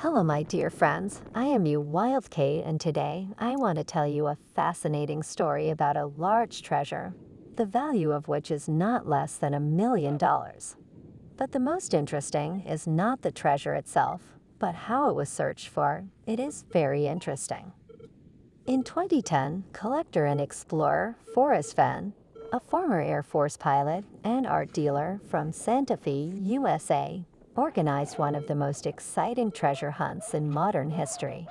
Hello, my dear friends. I am you, Wild Kate, and today I want to tell you a fascinating story about a large treasure, the value of which is not less than $1 million. But the most interesting is not the treasure itself, but how it was searched for. It is very interesting. In 2010, collector and explorer Forrest Fenn, a former Air Force pilot and art dealer from Santa Fe, USA, organized one of the most exciting treasure hunts in modern history.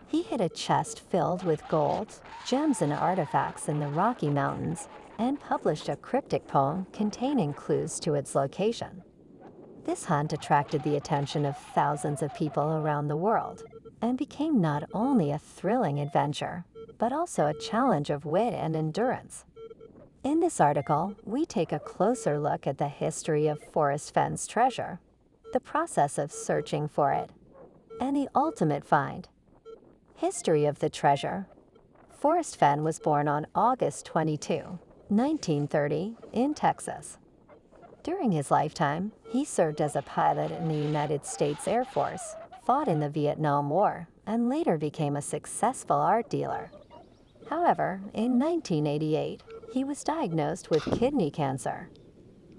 He hid a chest filled with gold, gems, and artifacts in the Rocky Mountains and published a cryptic poem containing clues to its location. This hunt attracted the attention of thousands of people around the world and became not only a thrilling adventure, but also a challenge of wit and endurance. In this article, we take a closer look at the history of Forrest Fenn's treasure, the process of searching for it, and the ultimate find. History of the treasure. Forrest Fenn was born on August 22, 1930, in Texas. During his lifetime, he served as a pilot in the United States Air Force, fought in the Vietnam War, and later became a successful art dealer. However, in 1988, he was diagnosed with kidney cancer.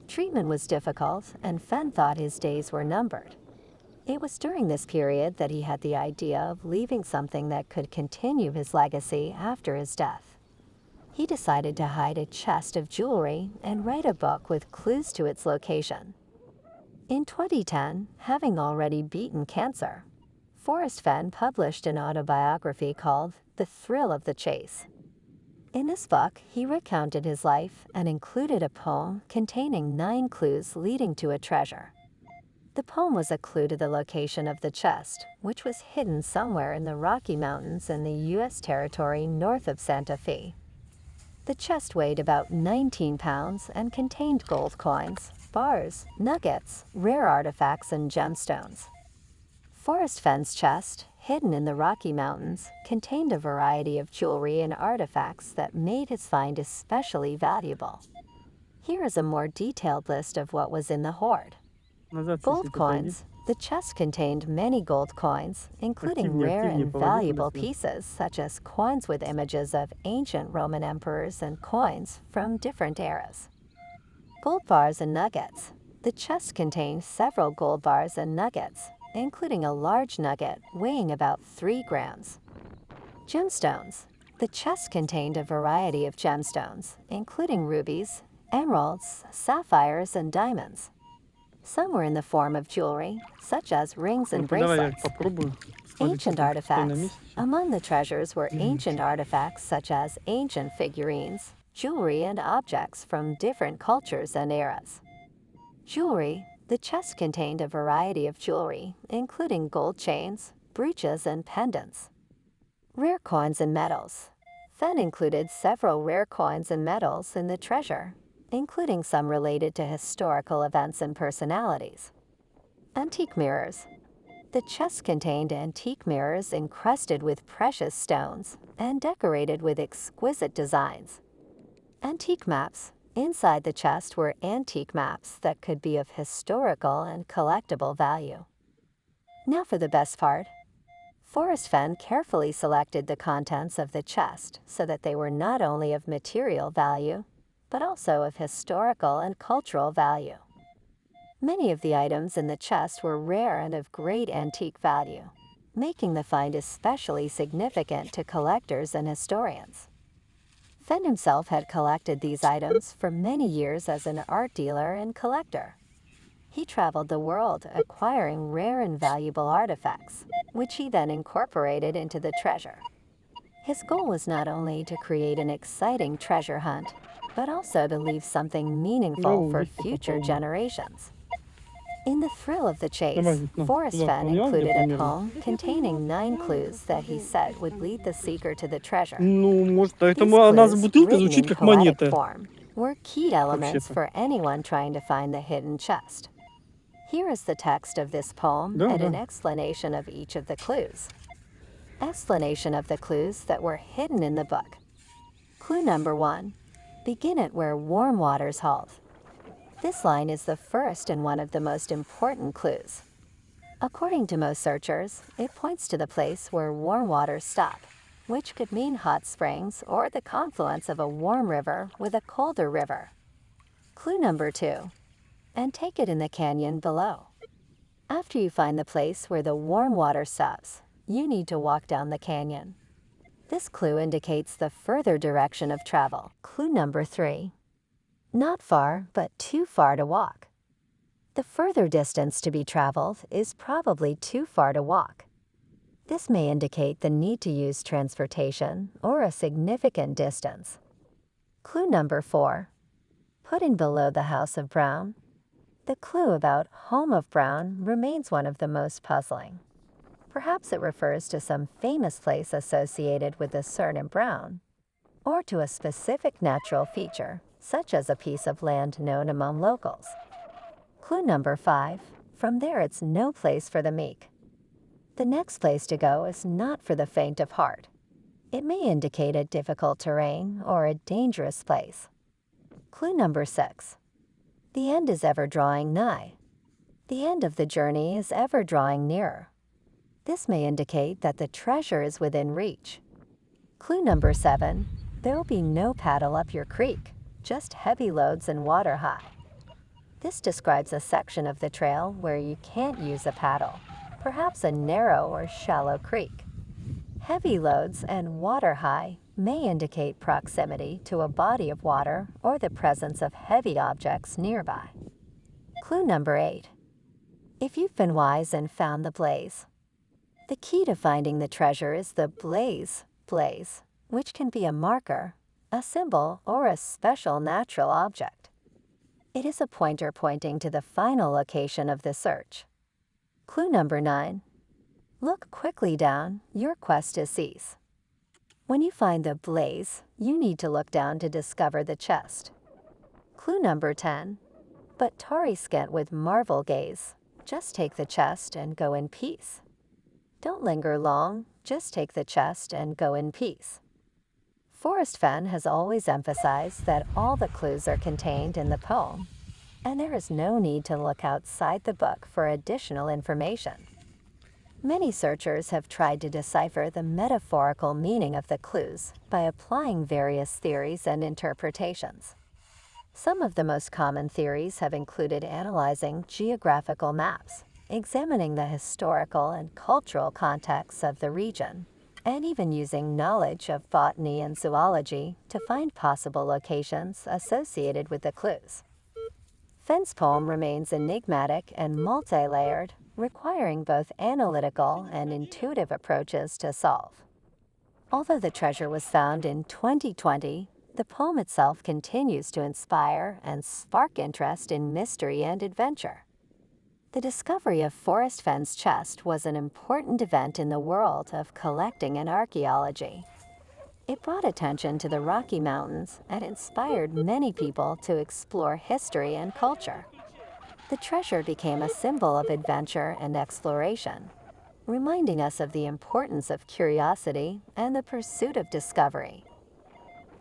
Treatment was difficult, and Fenn thought his days were numbered. It was during this period that he had the idea of leaving something that could continue his legacy after his death. He decided to hide a chest of jewelry and write a book with clues to its location. In 2010, having already beaten cancer, Forrest Fenn published an autobiography called The Thrill of the Chase. In this book, he recounted his life and included a poem containing 9 clues leading to a treasure. The poem was a clue to the location of the chest, which was hidden somewhere in the Rocky Mountains in the U.S. territory north of Santa Fe. The chest weighed about 19 pounds and contained gold coins, bars, nuggets, rare artifacts, and gemstones. Forrest Fenn's chest, hidden in the Rocky Mountains, contained a variety of jewelry and artifacts that made his find especially valuable. Here is a more detailed list of what was in the hoard. Gold coins. The chest contained many gold coins, including rare and valuable pieces such as coins with images of ancient Roman emperors and coins from different eras. Gold bars and nuggets. The chest contained several gold bars and nuggets, including a large nugget weighing about 3 grams. Gemstones. The chest contained a variety of gemstones, including rubies, emeralds, sapphires, and diamonds. Some were in the form of jewelry, such as rings and bracelets. Ancient artifacts. Among the treasures were ancient artifacts such as ancient figurines, jewelry, and objects from different cultures and eras. Jewelry. The chest contained a variety of jewelry, including gold chains, brooches, and pendants. Rare coins and metals. Fenn included several rare coins and metals in the treasure, including some related to historical events and personalities. Antique mirrors. The chest contained antique mirrors encrusted with precious stones and decorated with exquisite designs. Antique maps. Inside the chest were antique maps that could be of historical and collectible value. Now for the best part. Forrest Fenn carefully selected the contents of the chest so that they were not only of material value, but also of historical and cultural value. Many of the items in the chest were rare and of great antique value, making the find especially significant to collectors and historians. Fenn himself had collected these items for many years as an art dealer and collector. He traveled the world acquiring rare and valuable artifacts, which he then incorporated into the treasure. His goal was not only to create an exciting treasure hunt, but also to leave something meaningful for future generations. In The Thrill of the Chase, Forrest Fenn included a poem containing 9 clues that he said would lead the seeker to the treasure. These clues, written in poetic form, were key elements for anyone trying to find the hidden chest. Here is the text of this poem and an explanation of each of the clues. Explanation of the clues that were hidden in the book. Clue number 1. Begin at where warm waters halt. This line is the first and one of the most important clues. According to most searchers, it points to the place where warm waters stop, which could mean hot springs or the confluence of a warm river with a colder river. Clue number 2. And take it in the canyon below. After you find the place where the warm water stops, you need to walk down the canyon. This clue indicates the further direction of travel. Clue number 3. Not far, but too far to walk. The further distance to be traveled is probably too far to walk. This may indicate the need to use transportation or a significant distance. Clue number 4. Put in below the House of Brown. The clue about Home of Brown remains one of the most puzzling. Perhaps it refers to some famous place associated with a certain Brown, or to a specific natural feature, such as a piece of land known among locals. Clue number 5. From there it's no place for the meek. The next place to go is not for the faint of heart. It may indicate a difficult terrain or a dangerous place. Clue number 6. The end is ever drawing nigh. The end of the journey is ever drawing nearer. This may indicate that the treasure is within reach. Clue number 7. There will be no paddle up your creek, just heavy loads and water high. This describes a section of the trail where you can't use a paddle, perhaps a narrow or shallow creek. Heavy loads and water high may indicate proximity to a body of water or the presence of heavy objects nearby. Clue number 8. If you've been wise and found the blaze. The key to finding the treasure is the blaze, which can be a marker, a symbol, or a special natural object. It is a pointer pointing to the final location of the search. Clue number 9. Look quickly down, your quest to cease. When you find the blaze, you need to look down to discover the chest. Clue number 10. But tarry scant with marvel gaze, just take the chest and go in peace. Don't linger long, just take the chest and go in peace. Forrest Fenn has always emphasized that all the clues are contained in the poem, and there is no need to look outside the book for additional information. Many searchers have tried to decipher the metaphorical meaning of the clues by applying various theories and interpretations. Some of the most common theories have included analyzing geographical maps, examining the historical and cultural contexts of the region, and even using knowledge of botany and zoology to find possible locations associated with the clues. Fenn's poem remains enigmatic and multi-layered, requiring both analytical and intuitive approaches to solve. Although the treasure was found in 2020, the poem itself continues to inspire and spark interest in mystery and adventure. The discovery of Forrest Fenn's chest was an important event in the world of collecting and archaeology. It brought attention to the Rocky Mountains and inspired many people to explore history and culture. The treasure became a symbol of adventure and exploration, reminding us of the importance of curiosity and the pursuit of discovery.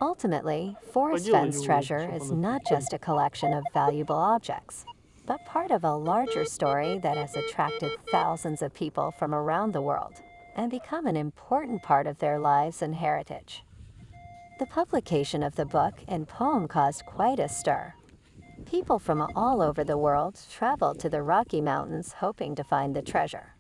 Ultimately, Forrest Fenn's treasure is not just a collection of valuable objects, but part of a larger story that has attracted thousands of people from around the world and become an important part of their lives and heritage. The publication of the book and poem caused quite a stir. People from all over the world traveled to the Rocky Mountains hoping to find the treasure.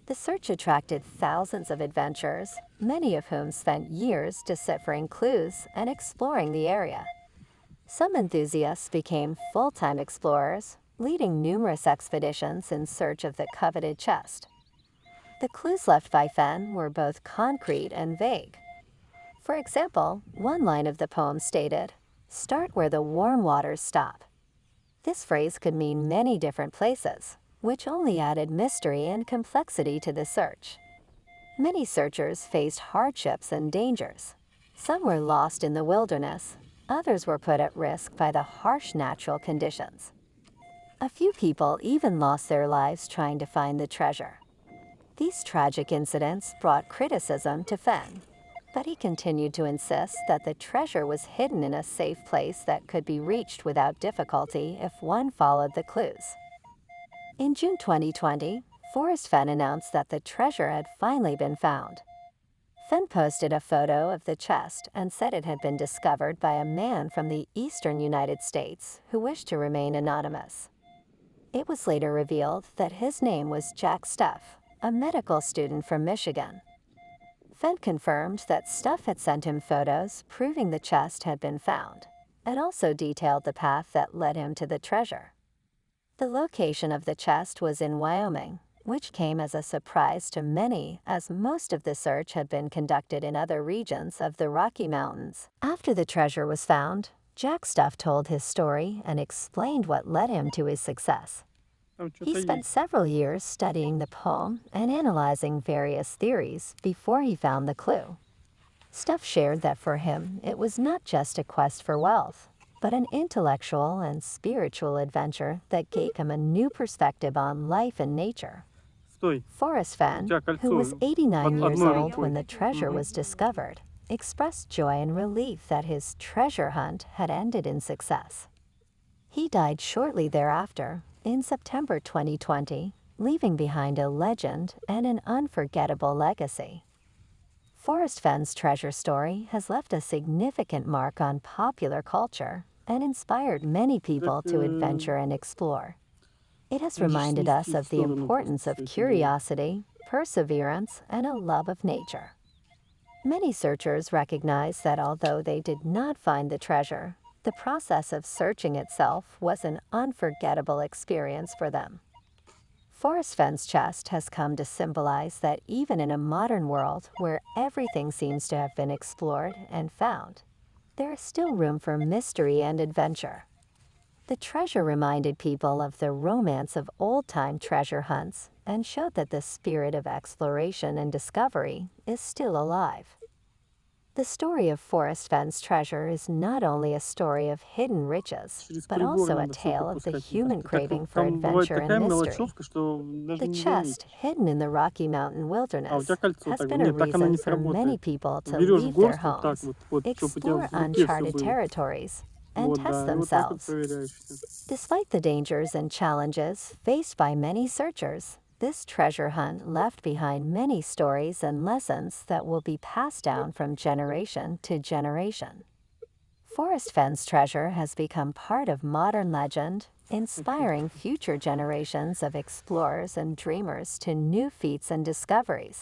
The search attracted thousands of adventurers, many of whom spent years deciphering clues and exploring the area. Some enthusiasts became full-time explorers, leading numerous expeditions in search of the coveted chest. The clues left by Fenn were both concrete and vague. For example, one line of the poem stated, "Start where the warm waters stop." This phrase could mean many different places, which only added mystery and complexity to the search. Many searchers faced hardships and dangers. Some were lost in the wilderness, others were put at risk by the harsh natural conditions. A few people even lost their lives trying to find the treasure. These tragic incidents brought criticism to Fenn, but he continued to insist that the treasure was hidden in a safe place that could be reached without difficulty if one followed the clues. In June 2020, Forrest Fenn announced that the treasure had finally been found. Fenn posted a photo of the chest and said it had been discovered by a man from the eastern United States who wished to remain anonymous. It was later revealed that his name was Jack Stuff, a medical student from Michigan. Fenn confirmed that Stuff had sent him photos proving the chest had been found, and also detailed the path that led him to the treasure. The location of the chest was in Wyoming, which came as a surprise to many as most of the search had been conducted in other regions of the Rocky Mountains. After the treasure was found, Jack Stuff told his story and explained what led him to his success. He spent several years studying the poem and analyzing various theories before he found the clue. Stuff shared that for him, it was not just a quest for wealth, but an intellectual and spiritual adventure that gave him a new perspective on life and nature. Forrest Fenn, who was 89 years old when the treasure was discovered, expressed joy and relief that his treasure hunt had ended in success. He died shortly thereafter, in September 2020, leaving behind a legend and an unforgettable legacy. Forrest Fenn's treasure story has left a significant mark on popular culture and inspired many people to adventure and explore. It has reminded us of the importance of curiosity, perseverance, and a love of nature. Many searchers recognize that although they did not find the treasure, the process of searching itself was an unforgettable experience for them. Forrest Fenn's chest has come to symbolize that even in a modern world where everything seems to have been explored and found, there is still room for mystery and adventure. The treasure reminded people of the romance of old-time treasure hunts and showed that the spirit of exploration and discovery is still alive. The story of Forrest Fenn's treasure is not only a story of hidden riches, but also a tale of the human craving for adventure and mystery. The chest, hidden in the Rocky Mountain wilderness, has been a reason for many people to leave their homes, explore uncharted territories, and test themselves. Despite the dangers and challenges faced by many searchers, this treasure hunt left behind many stories and lessons that will be passed down from generation to generation. Forrest Fenn's treasure has become part of modern legend, inspiring future generations of explorers and dreamers to new feats and discoveries.